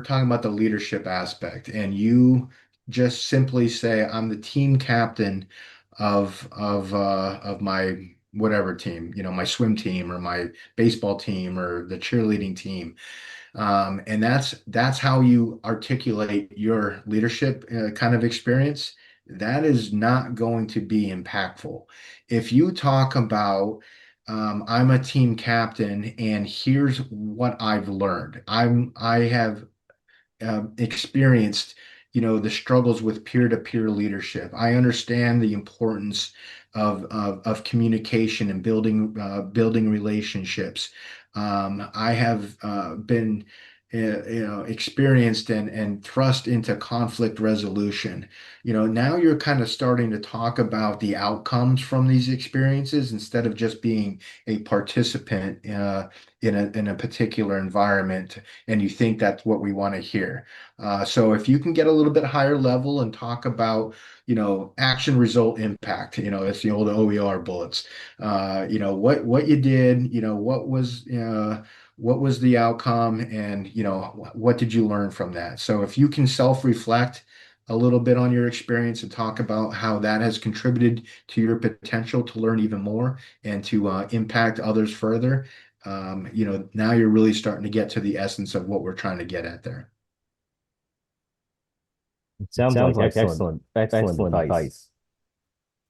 talking about the leadership aspect and you just simply say, I'm the team captain of my whatever team, my swim team or my baseball team or the cheerleading team. And that's how you articulate your leadership kind of experience. That is not going to be impactful. If you talk about I'm a team captain, and here's what I've learned. I have experienced, the struggles with peer-to-peer leadership. I understand the importance of communication and building relationships. I have been experienced and thrust into conflict resolution. Now you're kind of starting to talk about the outcomes from these experiences instead of just being a participant in a particular environment, and you think that's what we want to hear. So if you can get a little bit higher level and talk about, action result impact, it's the old OER bullets. What you did, what was the outcome, and what did you learn from that? So if you can self-reflect a little bit on your experience and talk about how that has contributed to your potential to learn even more and to impact others further, now you're really starting to get to the essence of what we're trying to get at there. It sounds like excellent advice.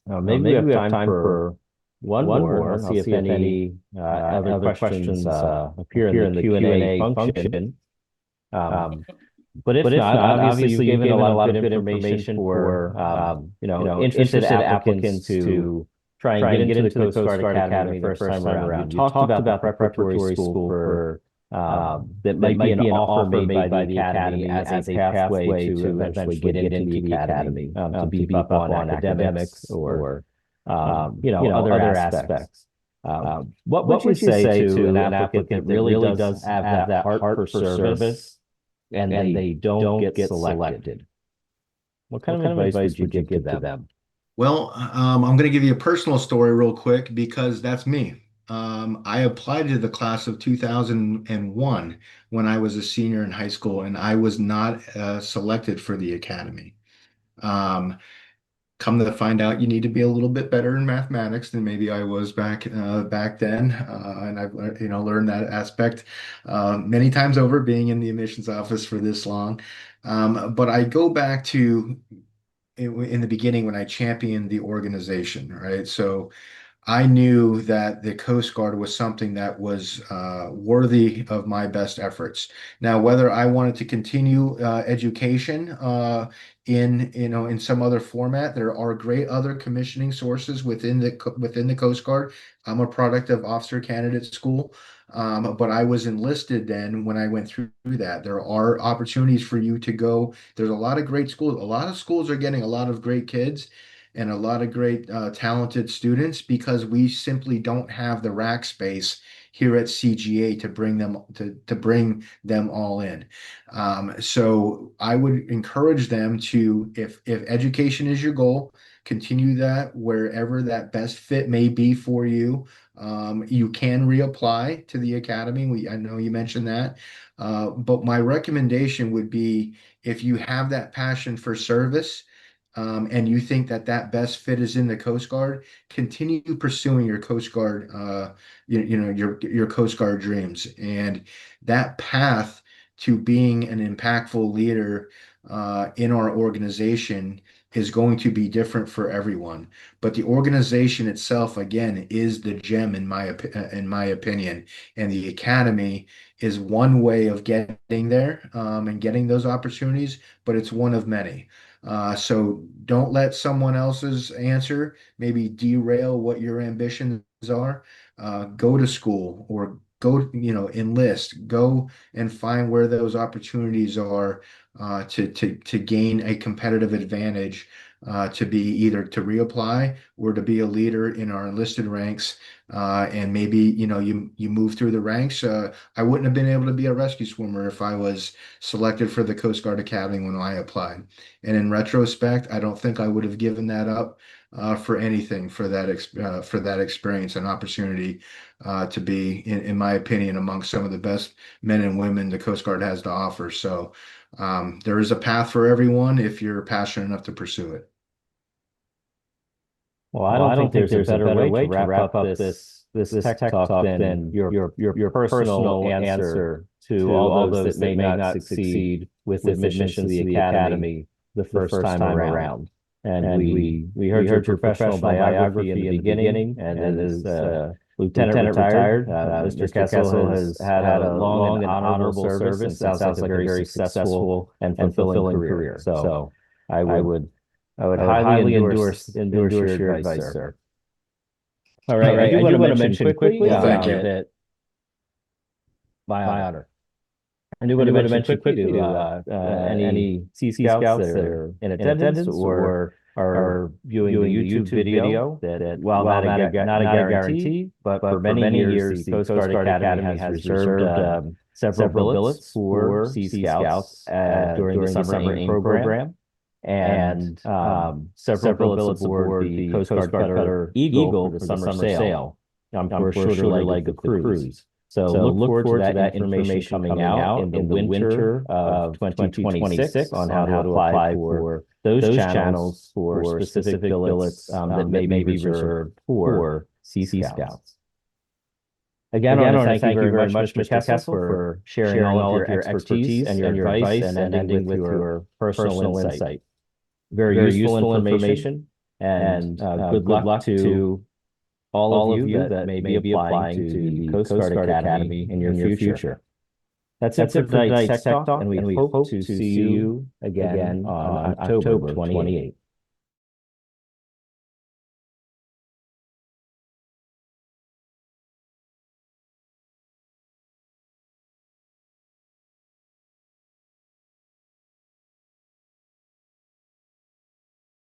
Maybe we have time for one more. I'll see if any other questions appear in the Q&A function. But if not, obviously you've given a lot of good information for interested applicants to try and get into the Coast Guard Academy the first time around. You talked about the preparatory school for that might be an offer made by the academy as a pathway to eventually get into the academy to beef up on academics or other aspects. What would you say to an applicant that really does have that heart for service and they don't get selected? What kind of advice would you give to them? Well, I'm going to give you a personal story real quick because that's me. I applied to the class of 2001 when I was a senior in high school, and I was not selected for the academy. Come to find out, you need to be a little bit better in mathematics than maybe I was back then, and I've learned that aspect many times over, being in the admissions office for this long. But I go back to in the beginning when I championed the organization, right? So I knew that the Coast Guard was something that was worthy of my best efforts. Now, whether I wanted to continue education in some other format, there are great other commissioning sources within the Coast Guard. I'm a product of Officer Candidate School, but I was enlisted then when I went through that. There are opportunities for you to go. There's a lot of great schools. A lot of schools are getting a lot of great kids and a lot of great talented students because we simply don't have the rack space here at CGA to bring them all in. So I would encourage them to, if education is your goal, continue that wherever that best fit may be for you. You can reapply to the academy. I know you mentioned that, but my recommendation would be if you have that passion for service, and you think that best fit is in the Coast Guard, continue pursuing your Coast Guard, your Coast Guard dreams, and that path to being an impactful leader in our organization is going to be different for everyone. But the organization itself, again, is the gem in my opinion, and the academy is one way of getting there and getting those opportunities, but it's one of many. So don't let someone else's answer maybe derail what your ambitions are. Go to school or go, enlist, go and find where those opportunities are to gain a competitive advantage, to be either to reapply or to be a leader in our enlisted ranks. And maybe, you move through the ranks. I wouldn't have been able to be a rescue swimmer if I was selected for the Coast Guard Academy when I applied. And in retrospect, I don't think I would have given that up for anything for that experience and opportunity to be, in my opinion, among some of the best men and women the Coast Guard has to offer. So there is a path for everyone if you're passionate enough to pursue it. Well, I don't think there's a better way to wrap up this tech talk than your personal answer to all those that may not succeed with admissions to the academy the first time around. And we heard your professional biography in the beginning, and it is Lieutenant retired. Mr. Kessell has had a long and honorable service and sounds like a very successful and fulfilling career. So I would highly endorse your advice, sir. All right, I do want to mention quickly that my honor. I do want to mention quickly to any Sea Scouts that are in attendance or are viewing the YouTube video that while not a guarantee, but for many years, the Coast Guard Academy has reserved several billets for Sea Scouts during the summer AIM program, and several billets aboard the Coast Guard Cutter Eagle for the summer sail for a shorter leg of the cruise. So look forward to that information coming out in the winter of 2026 on how to apply for those channels for specific billets that may be reserved for Sea Scouts. Again, I want to thank you very much, Mr. Kessell, for sharing all of your expertise and your advice and ending with your personal insight. Very useful information, and good luck to all of you that may be applying to the Coast Guard Academy in your future. That's it for tonight's Tech Talk, and we hope to see you again on October 28th.